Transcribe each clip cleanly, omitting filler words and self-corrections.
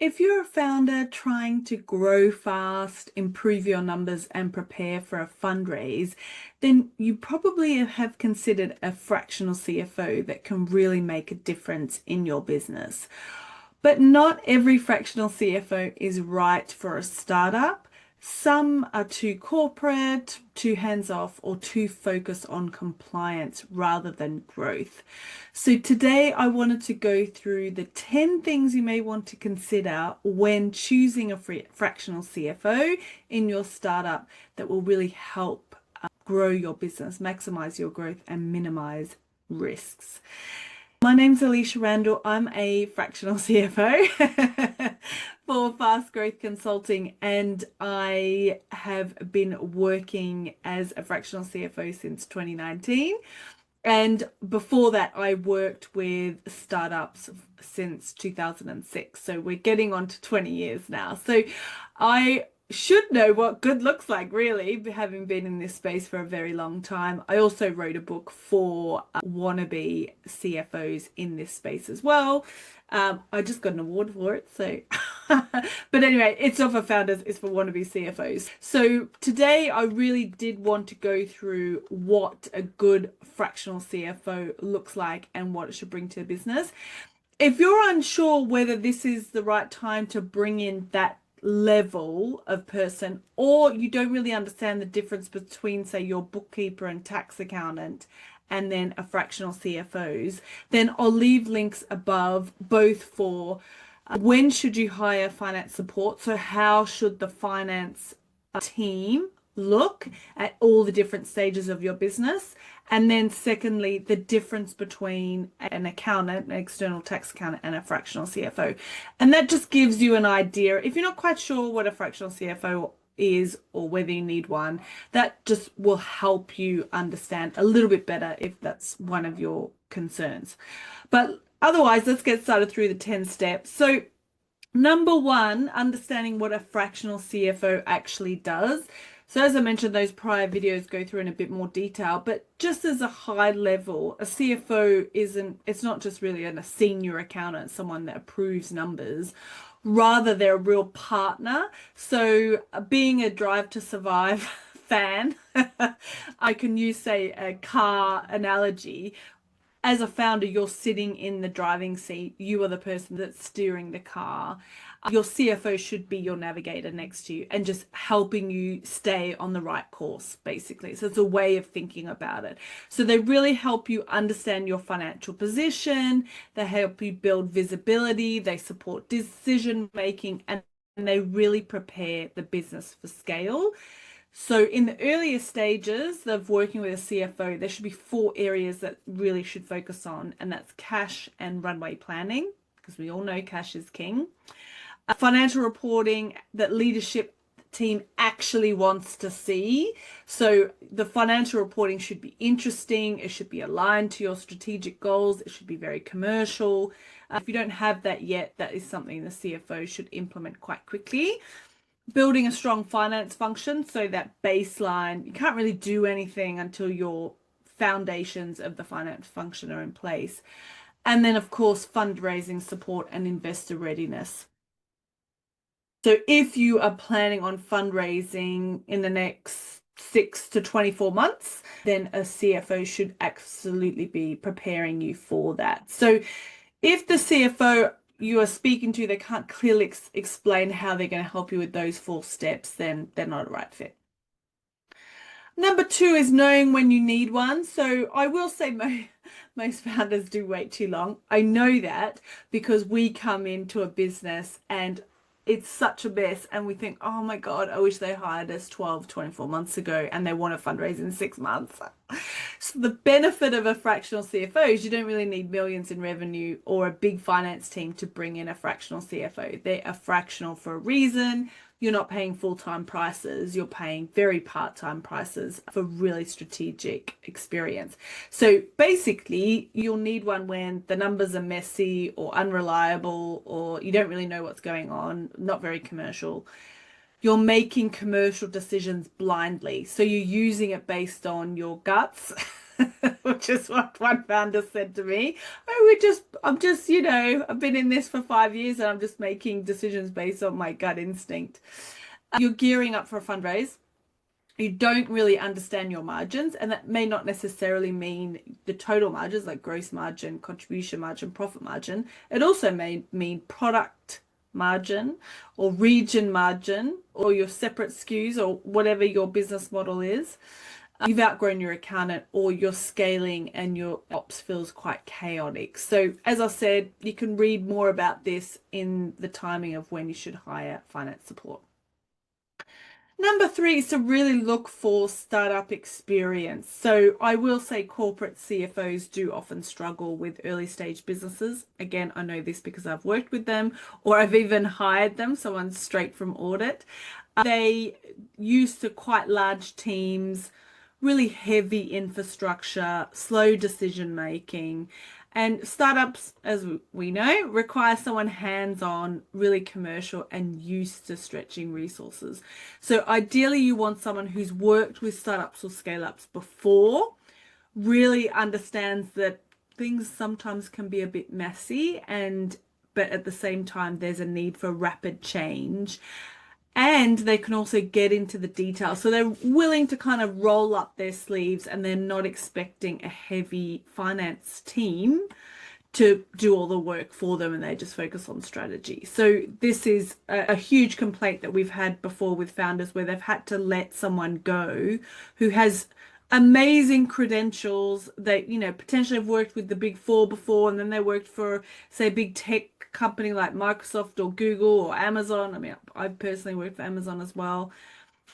If you're a founder trying to grow fast, improve your numbers, and prepare for a fundraise, then you probably have considered a fractional CFO that can really make a difference in your business. But not every fractional CFO is right for a startup. Some are too corporate, too hands-off, or too focused on compliance rather than growth. So today I wanted to go through the 10 things you may want to consider when choosing a fractional CFO in your startup that will really help grow your business, maximize your growth, and minimize risks. My name's Alysha Randall. I'm a fractional CFO for Fast Growth Consulting, and I have been working as a fractional CFO since 2019. And before that, I worked with startups since 2006. So we're getting on to 20 years now. So I should know what good looks like, really, having been in this space for a very long time. I also wrote a book for wannabe CFOs in this space as well. I just got an award for it, so but anyway, it's not for founders, it's for wannabe CFOs. So today I really did want to go through what a good fractional CFO looks like and what it should bring to the business. If you're unsure whether this is the right time to bring in that level of person, or you don't really understand the difference between, say, your bookkeeper and tax accountant and then a fractional CFOs, then I'll leave links above both for when should you hire finance support. So how should the finance team look at all the different stages of your business? And then secondly, the difference between an accountant, an external tax accountant, and a fractional CFO. And that just gives you an idea. If you're not quite sure what a fractional CFO is or whether you need one, that just will help you understand a little bit better if that's one of your concerns. But otherwise, let's get started through the 10 steps. So number one, understanding what a fractional CFO actually does. So as I mentioned, those prior videos go through in a bit more detail, but just as a high level, a CFO it's not just really a senior accountant, someone that approves numbers. Rather, they're a real partner. So being a Drive to Survive fan, I can use, say, a car analogy. As a founder, you're sitting in the driving seat. You are the person that's steering the car. Your CFO should be your navigator next to you and just helping you stay on the right course, basically. So it's a way of thinking about it. So they really help you understand your financial position. They help you build visibility. They support decision making, and they really prepare the business for scale. So in the earlier stages of working with a CFO, there should be 4 areas that really should focus on, and that's cash and runway planning, because we all know cash is king. Financial reporting that leadership team actually wants to see. So the financial reporting should be interesting. It should be aligned to your strategic goals. It should be very commercial. If you don't have that yet, that is something the CFO should implement quite quickly. Building a strong finance function, so that baseline, you can't really do anything until your foundations of the finance function are in place. And then, of course, fundraising support and investor readiness. So if you are planning on fundraising in the next 6 to 24 months, then a CFO should absolutely be preparing you for that. So if the CFO you are speaking to, they can't clearly explain how they're going to help you with those 4 steps, then they're not a right fit. Number 2 is knowing when you need one. So I will say most founders do wait too long. I know that because we come into a business and it's such a mess and we think, oh my God, I wish they hired us 12, 24 months ago and they want to fundraise in 6 months. So the benefit of a fractional CFO is you don't really need millions in revenue or a big finance team to bring in a fractional CFO. They are fractional for a reason. You're not paying full-time prices. You're paying very part-time prices for really strategic experience. So basically, you'll need one when the numbers are messy or unreliable, or you don't really know what's going on, not very commercial. You're making commercial decisions blindly. So you're using it based on your guts which is what one founder said to me. I've been in this for 5 years and I'm just making decisions based on my gut instinct. You're gearing up for a fundraise. You don't really understand your margins, and that may not necessarily mean the total margins like gross margin, contribution margin, profit margin. It also may mean product margin or region margin or your separate SKUs or whatever your business model is. You've outgrown your accountant or you're scaling and your ops feels quite chaotic. So as I said, you can read more about this in the timing of when you should hire finance support. Number 3 is to really look for startup experience. So I will say corporate CFOs do often struggle with early stage businesses. Again, I know this because I've worked with them or I've even hired them, someone straight from audit. They used to quite large teams, really heavy infrastructure, slow decision making. And startups, as we know, require someone hands-on, really commercial and used to stretching resources. So ideally you want someone who's worked with startups or scale-ups before, really understands that things sometimes can be a bit messy but at the same time there's a need for rapid change. And they can also get into the details. So they're willing to kind of roll up their sleeves and they're not expecting a heavy finance team to do all the work for them and they just focus on strategy. So this is a huge complaint that we've had before with founders where they've had to let someone go who has amazing credentials. They, potentially have worked with the big four before and then they worked for, say, a big tech company like Microsoft or Google or Amazon. I mean, I've personally worked for Amazon as well.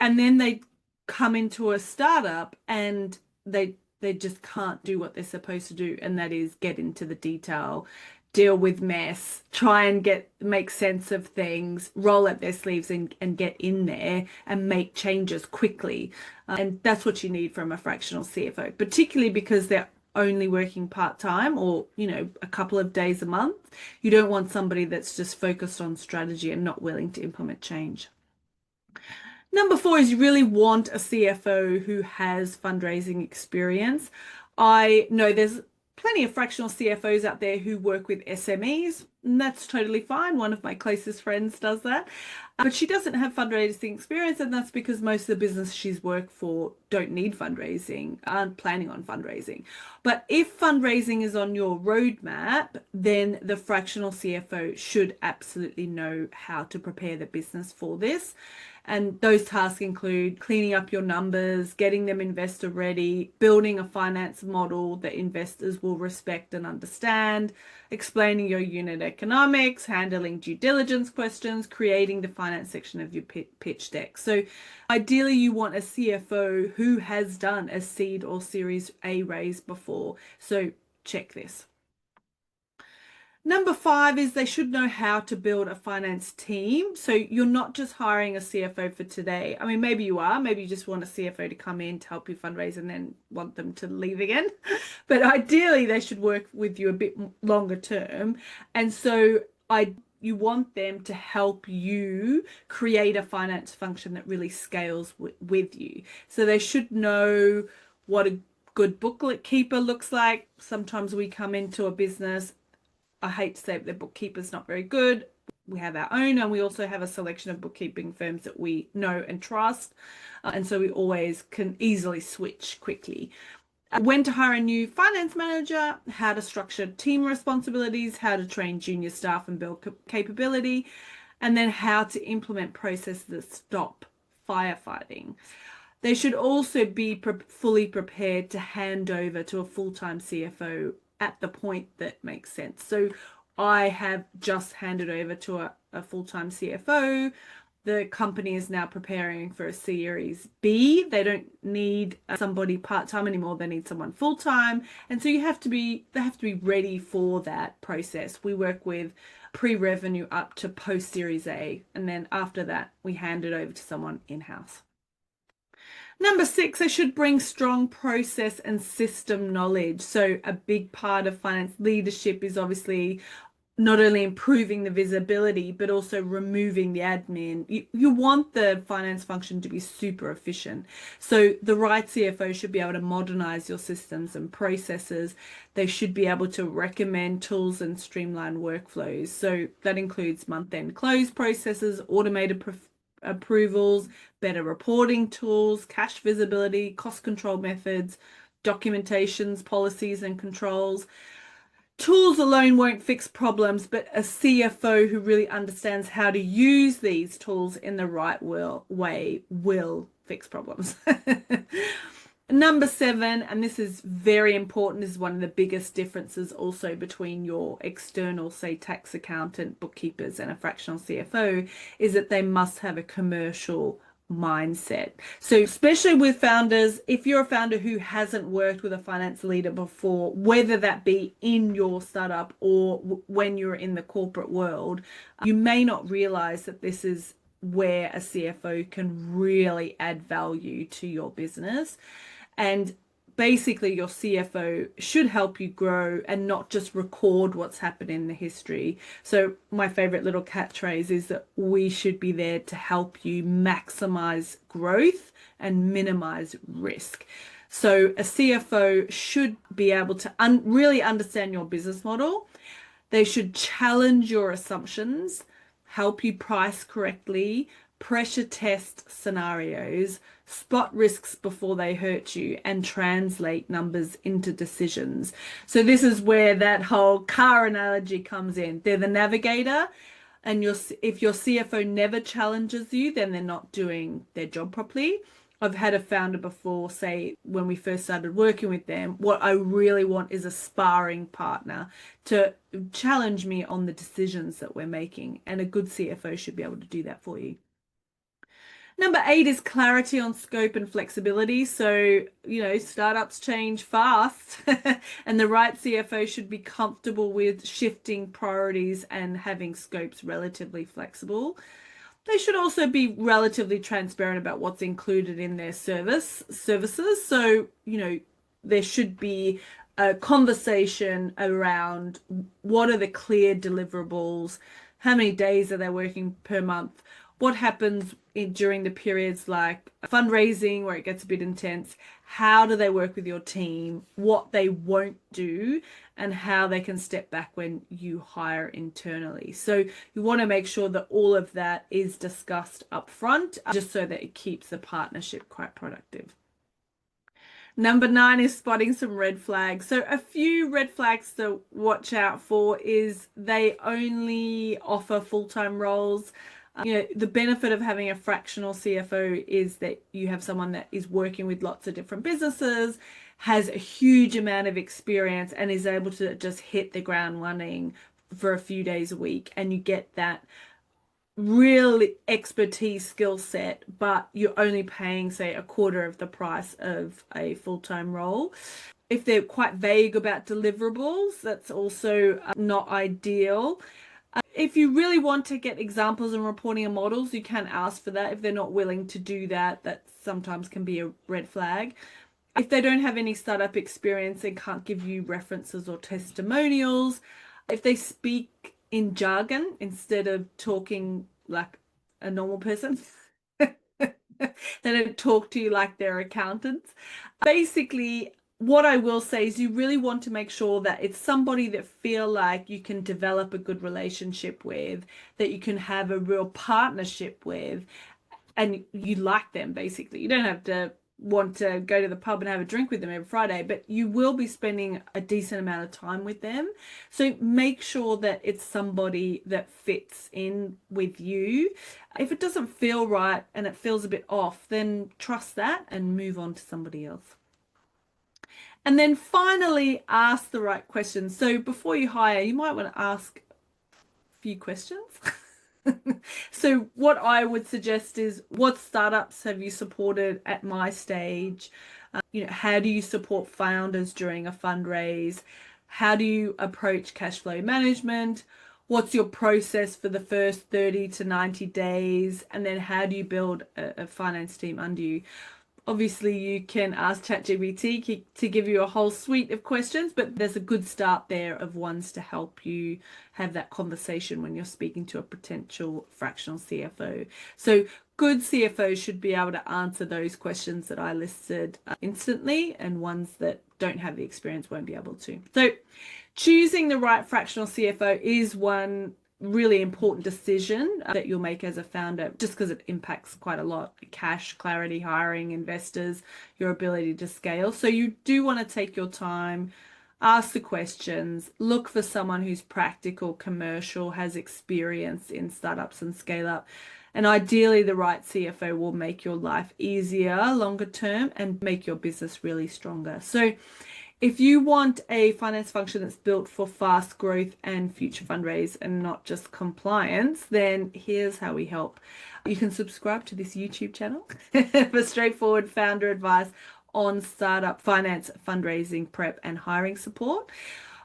And then they come into a startup and they just can't do what they're supposed to do, and that is get into the detail, deal with mess, try and make sense of things, roll up their sleeves and get in there and make changes quickly. And that's what you need from a fractional CFO, particularly because they're only working part-time or, a couple of days a month. You don't want somebody that's just focused on strategy and not willing to implement change. Number 4 is you really want a CFO who has fundraising experience. I know there's plenty of fractional CFOs out there who work with SMEs, and that's totally fine. One of my closest friends does that. But she doesn't have fundraising experience, and that's because most of the businesses she's worked for don't need fundraising, aren't planning on fundraising. But if fundraising is on your roadmap, then the fractional CFO should absolutely know how to prepare the business for this. And those tasks include cleaning up your numbers, getting them investor ready, building a finance model that investors will respect and understand, explaining your unit economics, handling due diligence questions, creating the finance section of your pitch deck. So ideally you want a CFO who has done a seed or series A raise before. So check this. Number 5 is they should know how to build a finance team. So you're not just hiring a CFO for today. I mean, maybe you are. Maybe you just want a CFO to come in to help you fundraise and then want them to leave again. But ideally, they should work with you a bit longer term. And so you want them to help you create a finance function that really scales with you. So they should know what a good booklet keeper looks like. Sometimes we come into a business, I hate to say it, the bookkeeper's not very good. We have our own, and we also have a selection of bookkeeping firms that we know and trust. And so we always can easily switch quickly. When to hire a new finance manager, how to structure team responsibilities, how to train junior staff and build capability, and then how to implement processes that stop firefighting. They should also be fully prepared to hand over to a full-time CFO at the point that makes sense. So I have just handed over to a full-time CFO. The company is now preparing for a Series B. They don't need somebody part-time anymore. They need someone full-time. And so they have to be ready for that process. We work with pre-revenue up to post-Series A. And then after that, we hand it over to someone in-house. Number 6, they should bring strong process and system knowledge. So a big part of finance leadership is obviously not only improving the visibility, but also removing the admin. You want the finance function to be super efficient. So the right CFO should be able to modernize your systems and processes. They should be able to recommend tools and streamline workflows. So that includes month-end close processes, automated approvals, better reporting tools, cash visibility, cost control methods, documentations, policies, and controls. Tools alone won't fix problems, but a CFO who really understands how to use these tools in the right way will fix problems. Number 7, and this is very important, is one of the biggest differences also between your external, say, tax accountant, bookkeepers, and a fractional CFO, is that they must have a commercial mindset. So especially with founders, if you're a founder who hasn't worked with a finance leader before, whether that be in your startup or when you're in the corporate world, you may not realize that this is where a CFO can really add value to your business. And basically, your CFO should help you grow and not just record what's happened in the history. So my favorite little catchphrase is that we should be there to help you maximize growth and minimize risk. So a CFO should be able to really understand your business model. They should challenge your assumptions, help you price correctly, pressure test scenarios, spot risks before they hurt you, and translate numbers into decisions. So this is where that whole car analogy comes in. They're the navigator, and if your CFO never challenges you, then they're not doing their job properly. I've had a founder before say, when we first started working with them, what I really want is a sparring partner to challenge me on the decisions that we're making. And a good CFO should be able to do that for you. Number 8 is clarity on scope and flexibility. So, startups change fast, and the right CFO should be comfortable with shifting priorities and having scopes relatively flexible. They should also be relatively transparent about what's included in their services. So, there should be a conversation around what are the clear deliverables, how many days are they working per month, what happens during the periods like fundraising where it gets a bit intense, how do they work with your team, what they won't do, and how they can step back when you hire internally. So you want to make sure that all of that is discussed up front, just so that it keeps the partnership quite productive. Number 9 is spotting some red flags. So a few red flags to watch out for is they only offer full-time roles. The benefit of having a fractional CFO is that you have someone that is working with lots of different businesses, has a huge amount of experience, and is able to just hit the ground running for a few days a week. And you get that real expertise skill set, but you're only paying, say, a quarter of the price of a full-time role. If they're quite vague about deliverables, that's also not ideal. If you really want to get examples and reporting and models, you can ask for that. If they're not willing to do that, that sometimes can be a red flag. If they don't have any startup experience and can't give you references or testimonials, if they speak in jargon instead of talking like a normal person, they don't talk to you like they're accountants. Basically, what I will say is you really want to make sure that it's somebody that feel like you can develop a good relationship with, that you can have a real partnership with, and you like them, basically. You don't have to want to go to the pub and have a drink with them every Friday, but you will be spending a decent amount of time with them. So make sure that it's somebody that fits in with you. If it doesn't feel right and it feels a bit off, then trust that and move on to somebody else. And then finally, ask the right questions. So before you hire, you might want to ask a few questions. So what I would suggest is, what startups have you supported at my stage? How do you support founders during a fundraise? How do you approach cash flow management? What's your process for the first 30 to 90 days? And then how do you build a finance team under you? Obviously, you can ask ChatGPT to give you a whole suite of questions, but there's a good start there of ones to help you have that conversation when you're speaking to a potential fractional CFO. So good CFOs should be able to answer those questions that I listed instantly, and ones that don't have the experience won't be able to. So choosing the right fractional CFO is one really important decision that you'll make as a founder, just because it impacts quite a lot: cash, clarity, hiring, investors, your ability to scale. So you do want to take your time, ask the questions, look for someone who's practical, commercial, has experience in startups and scale up. And ideally, the right CFO will make your life easier longer term and make your business really stronger. So if you want a finance function that's built for fast growth and future fundraise and not just compliance, then here's how we help. You can subscribe to this YouTube channel for straightforward founder advice on startup finance, fundraising, prep, and hiring support.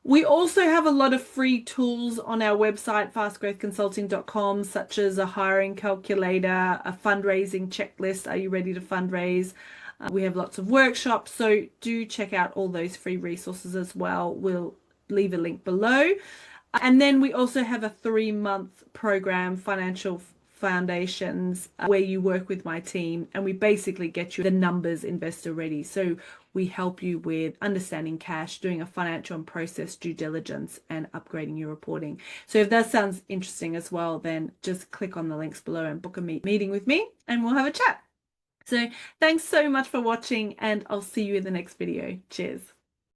We also have a lot of free tools on our website, fastgrowthconsulting.com, such as a hiring calculator, a fundraising checklist. Are you ready to fundraise? We have lots of workshops, so do check out all those free resources as well. We'll leave a link below. And then we also have a 3-month program, Financial Foundations, where you work with my team and we basically get you the numbers investor ready. So we help you with understanding cash, doing a financial and process due diligence, and upgrading your reporting. So if that sounds interesting as well, then just click on the links below and book a meeting with me and we'll have a chat. So thanks so much for watching, and I'll see you in the next video. Cheers.